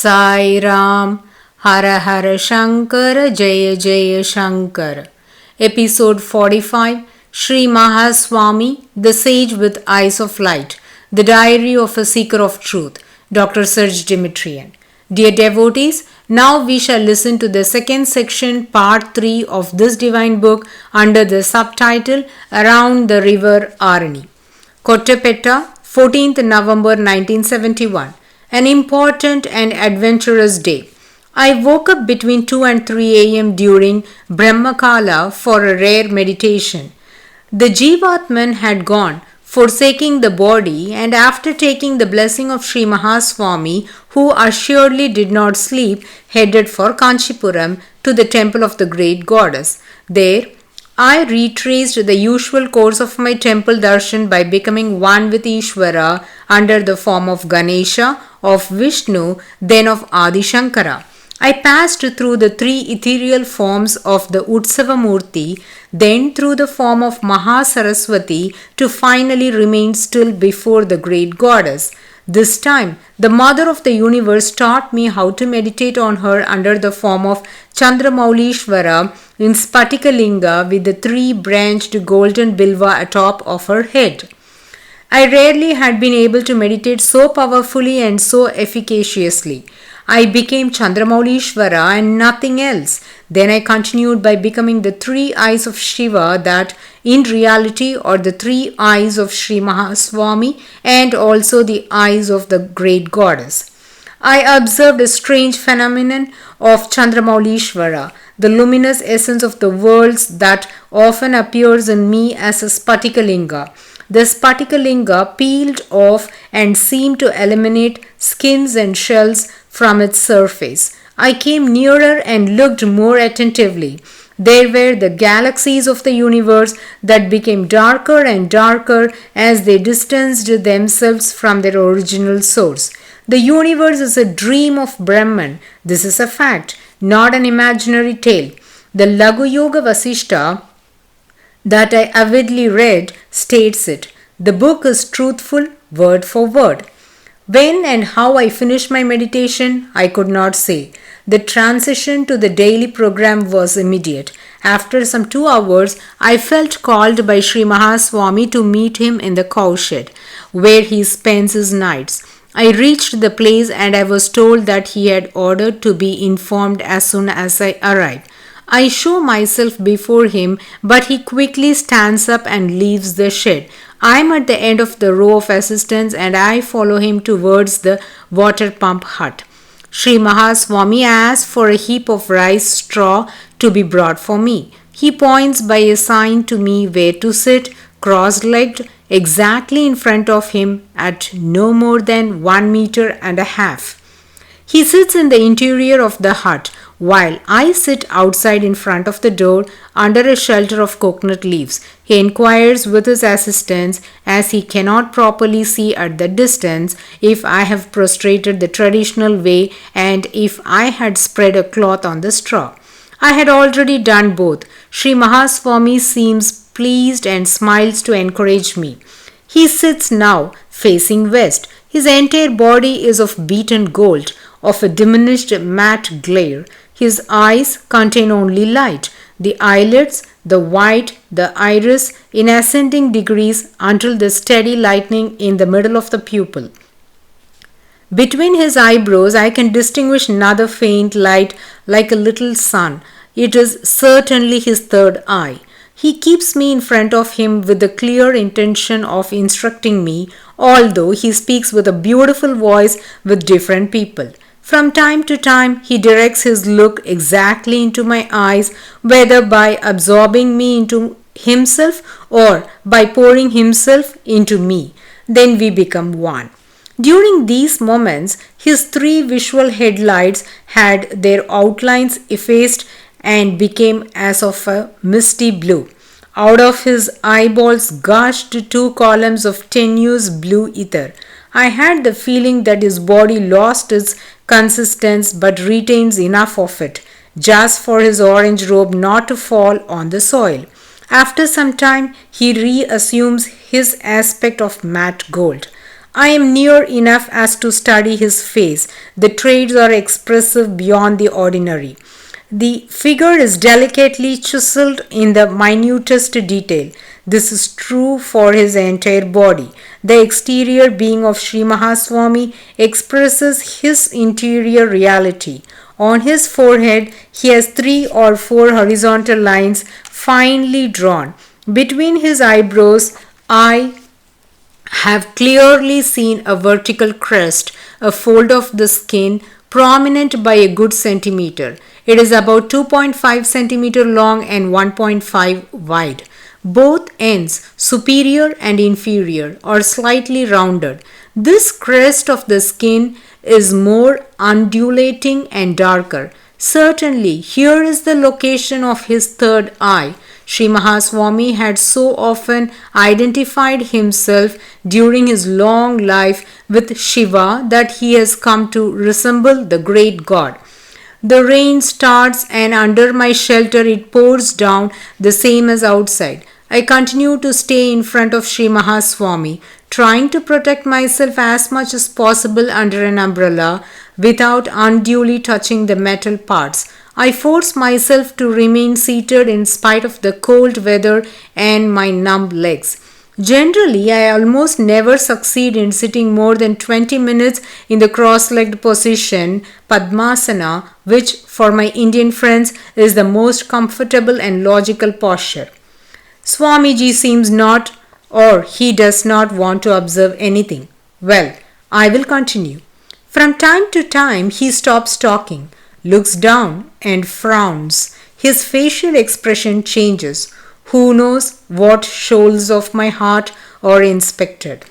Sairam. Hara Hara Shankara, Jaya Jaya Shankara. Episode 45. Shri Mahaswami-The Sage with Eyes of Light. The Diary of a Seeker of Truth. Dr.Serge Demetrian. Dear devotees, now we shall listen to the second section, part 3 of this divine book under the subtitle Around the River Arani. Kottapetta, 14th November 1971. An important and adventurous day. I woke up between 2 and 3 a.m. during Brahmakala for a rare meditation. The Jivatman had gone, forsaking the body, and after taking the blessing of Sri Mahaswami, who assuredly did not sleep, headed for Kanchipuram to the temple of the great goddess. There, I retraced the usual course of my temple darshan by becoming one with Ishvara under the form of Ganesha, of Vishnu, then of Adi Shankara. I passed through the three ethereal forms of the Utsavamurti, then through the form of Mahasaraswati to finally remain still before the great goddess. This time, the mother of the universe taught me how to meditate on her under the form of Chandramaulishvara in Spatikalinga with the three-branched golden bilva atop of her head. I rarely had been able to meditate so powerfully and so efficaciously. I became Chandramaulishvara and nothing else. Then I continued by becoming the three eyes of Shiva that in reality are the three eyes of Sri Mahaswami and also the eyes of the great goddess. I observed a strange phenomenon of Chandramaulishvara, the luminous essence of the worlds that often appears in me as a Spatikalinga. The Spatikalinga peeled off and seemed to eliminate skins and shells from its surface. I came nearer and looked more attentively. There were the galaxies of the universe that became darker and darker as they distanced themselves from their original source. The universe is a dream of Brahman. This is a fact, not an imaginary tale. The Laghu Yoga Vasishta that I avidly read states it. The book is truthful, word for word. When and how I finished my meditation, I could not say. The transition to the daily program was immediate. After some 2 hours, I felt called by Sri Mahaswami to meet him in the cowshed, where he spends his nights. I reached the place and I was told that he had ordered to be informed as soon as I arrived. I show myself before him, but he quickly stands up and leaves the shed. I am at the end of the row of assistants and I follow him towards the water pump hut. Sri Mahaswami asks for a heap of rice straw to be brought for me. He points by a sign to me where to sit, cross-legged, exactly in front of him at no more than 1.5 meters. He sits in the interior of the hut, while I sit outside in front of the door under a shelter of coconut leaves. He inquires with his assistants, as he cannot properly see at the distance, if I have prostrated the traditional way and if I had spread a cloth on the straw. I had already done both. Sri Mahaswami seems pleased and smiles to encourage me. He sits now facing west. His entire body is of beaten gold, of a diminished matte glare. His eyes contain only light. The eyelids, the white, the iris in ascending degrees until the steady lightning in the middle of the pupil. Between his eyebrows I can distinguish another faint light like a little sun. It is certainly his third eye. He keeps me in front of him with the clear intention of instructing me, although he speaks with a beautiful voice with different people. From time to time, he directs his look exactly into my eyes, whether by absorbing me into himself or by pouring himself into me. Then we become one. During these moments, his three visual headlights had their outlines effaced and became as of a misty blue. Out of his eyeballs gushed 2 columns of tenuous blue ether. I had the feeling that his body lost its consistence but retains enough of it, just for his orange robe not to fall on the soil. After some time, he reassumes his aspect of matte gold. I am near enough as to study his face. The traits are expressive beyond the ordinary. The figure is delicately chiseled in the minutest detail. This is true for his entire body. The exterior being of Sri Mahaswami expresses his interior reality. On his forehead, he has 3 or 4 horizontal lines finely drawn. Between his eyebrows, I have clearly seen a vertical crest, a fold of the skin prominent by a good centimeter. It is about 2.5 centimeter long and 1.5 wide. Both ends, superior and inferior, are slightly rounded. This crest of the skin is more undulating and darker. Certainly, here is the location of his third eye. Sri Mahaswami had so often identified himself during his long life with Shiva that he has come to resemble the great god. The rain starts and under my shelter it pours down the same as outside. I continue to stay in front of Sri Mahaswami, trying to protect myself as much as possible under an umbrella without unduly touching the metal parts. I force myself to remain seated in spite of the cold weather and my numb legs. Generally, I almost never succeed in sitting more than 20 minutes in the cross-legged position, Padmasana, which for my Indian friends is the most comfortable and logical posture. Swamiji seems not, or he does not want to observe anything. Well, I will continue. From time to time, he stops talking, looks down and frowns. His facial expression changes. Who knows what shoals of my heart are inspected?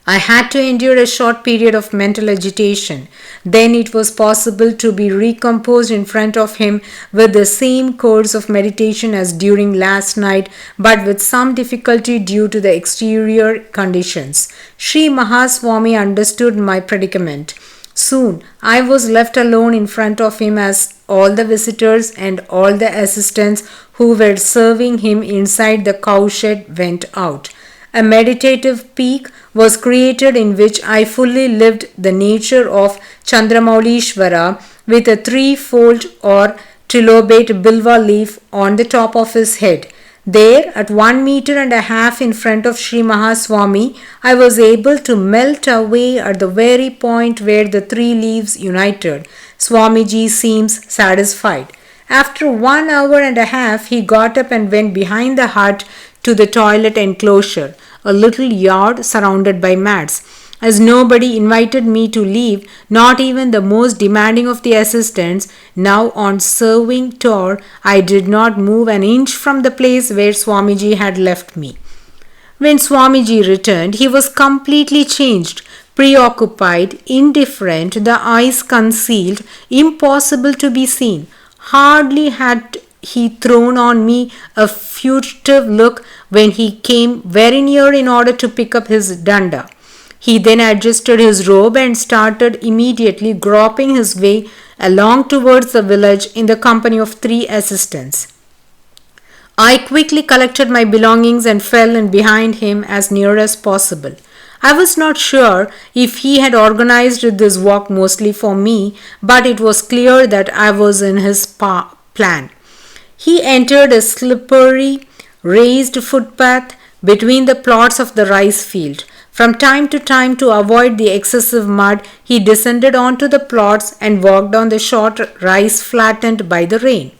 I had to endure a short period of mental agitation. Then it was possible to be recomposed in front of him with the same course of meditation as during last night, but with some difficulty due to the exterior conditions. Sri Mahaswami understood my predicament. Soon I was left alone in front of him as all the visitors and all the assistants who were serving him inside the cowshed went out. A meditative peak was created in which I fully lived the nature of Chandramaulishvara with a 3-fold or trilobate bilva leaf on the top of his head. There, at 1.5 meters in front of Sri Mahaswami, I was able to melt away at the very point where the 3 leaves united. Swamiji seems satisfied. After 1.5 hours, he got up and went behind the hut to the toilet enclosure, a little yard surrounded by mats. As nobody invited me to leave, not even the most demanding of the assistants, now on serving tour, I did not move an inch from the place where Swamiji had left me. When Swamiji returned, he was completely changed, preoccupied, indifferent, the eyes concealed, impossible to be seen. Hardly had he thrown on me a furtive look when he came very near in order to pick up his danda. He then adjusted his robe and started immediately groping his way along towards the village in the company of 3 assistants. I quickly collected my belongings and fell in behind him as near as possible. I was not sure if he had organized this walk mostly for me, but it was clear that I was in his plan. He entered a slippery, raised footpath between the plots of the rice field. From time to time, to avoid the excessive mud, he descended onto the plots and walked on the short rice flattened by the rain.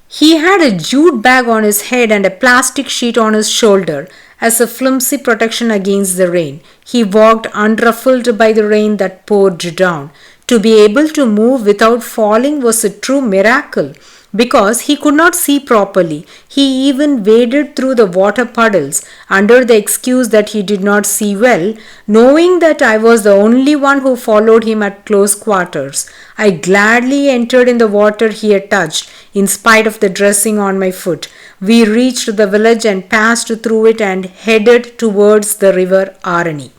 He had a jute bag on his head and a plastic sheet on his shoulder as a flimsy protection against the rain. He walked unruffled by the rain that poured down. To be able to move without falling was a true miracle. Because he could not see properly, he even waded through the water puddles under the excuse that he did not see well, knowing that I was the only one who followed him at close quarters. I gladly entered in the water he had touched, in spite of the dressing on my foot. We reached the village and passed through it and headed towards the river Arani.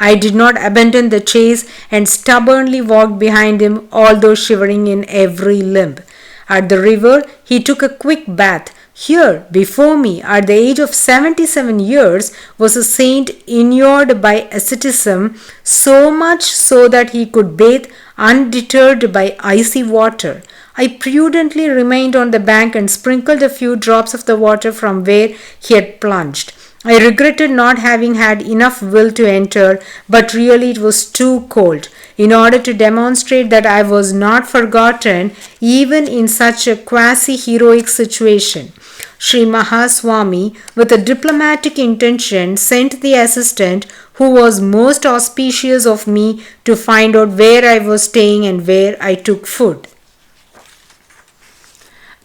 I did not abandon the chase and stubbornly walked behind him, although shivering in every limb. At the river, he took a quick bath, Here, before me, at the age of 77 years, was a saint inured by asceticism, so much so that he could bathe undeterred by icy water. I prudently remained on the bank and sprinkled a few drops of the water from where he had plunged. I regretted not having had enough will to enter, but really it was too cold. In order to demonstrate that I was not forgotten, even in such a quasi-heroic situation, Sri Mahaswami, with a diplomatic intention, sent the assistant who was most auspicious of me to find out where I was staying and where I took food.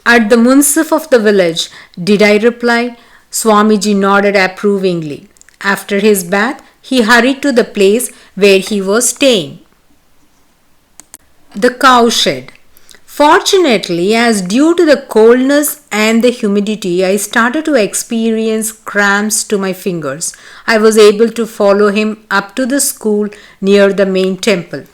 At the munsif of the village, did I reply? Swamiji nodded approvingly. After his bath, he hurried to the place where he was staying. The cowshed. Fortunately, as due to the coldness and the humidity, I started to experience cramps to my fingers. I was able to follow him up to the school near the main temple.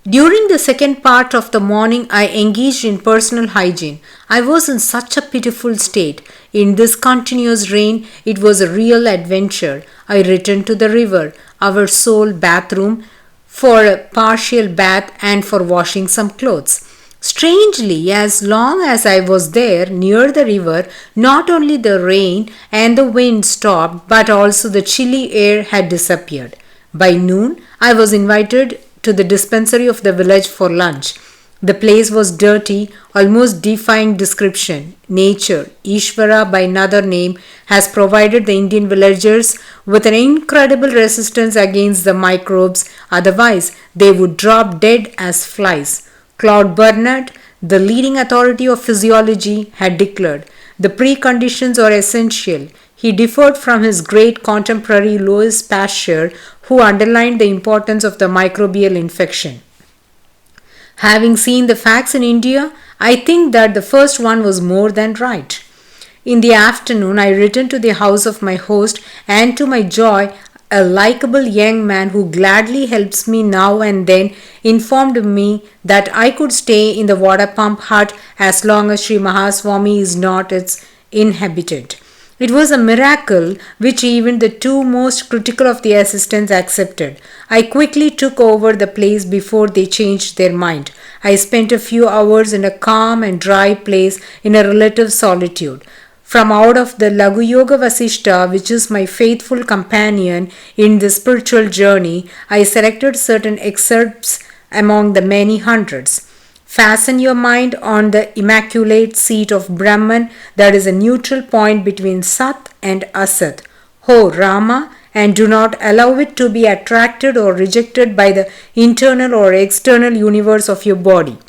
During the second part of the morning, I engaged in personal hygiene. I was in such a pitiful state. In this continuous rain, it was a real adventure. I returned to the river, our sole bathroom, for a partial bath and for washing some clothes. Strangely, as long as I was there near the river, not only the rain and the wind stopped, but also the chilly air had disappeared. By noon, I was invited to the dispensary of the village for lunch. The place was dirty, almost defying description. Nature, Ishvara by another name, has provided the Indian villagers with an incredible resistance against the microbes, otherwise they would drop dead as flies. Claude Bernard, the leading authority of physiology, had declared, "The preconditions are essential." He differed from his great contemporary Louis Pasteur, who underlined the importance of the microbial infection. Having seen the facts in India, I think that the first one was more than right. In the afternoon, I returned to the house of my host, and to my joy, a likable young man who gladly helps me now and then informed me that I could stay in the water pump hut as long as Sri Mahaswami is not its inhabitant. It was a miracle which even the two most critical of the assistants accepted. I quickly took over the place before they changed their mind. I spent a few hours in a calm and dry place in a relative solitude. From out of the Lagu Yoga Vasishta, which is my faithful companion in the spiritual journey, I selected certain excerpts among the many hundreds. Fasten your mind on the immaculate seat of Brahman, that is a neutral point between Sat and Asat. Ho Rama, and do not allow it to be attracted or rejected by the internal or external universe of your body.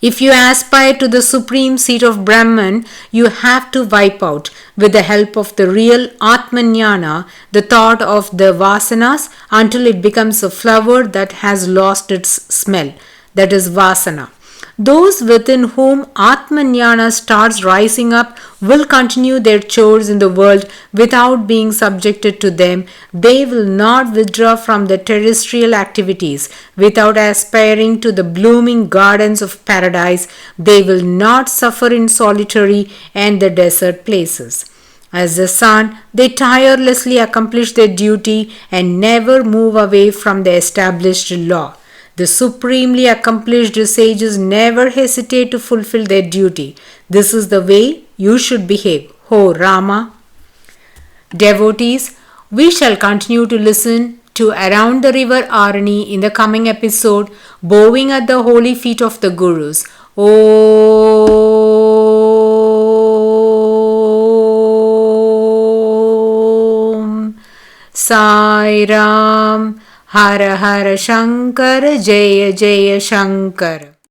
If you aspire to the supreme seat of Brahman, you have to wipe out, with the help of the real Atmanyana, the thought of the vasanas until it becomes a flower that has lost its smell. That is Vasana. Those within whom Atmanyana starts rising up will continue their chores in the world without being subjected to them. They will not withdraw from the terrestrial activities without aspiring to the blooming gardens of paradise. They will not suffer in solitary and the desert places. As the sun, they tirelessly accomplish their duty and never move away from the established law. The supremely accomplished sages never hesitate to fulfill their duty. This is the way you should behave. Ho Rama. Devotees, we shall continue to listen to Around the River Arani in the coming episode, bowing at the holy feet of the Gurus. Aum Sairam. Hara Hara Shankara, Jaya Jaya Shankara.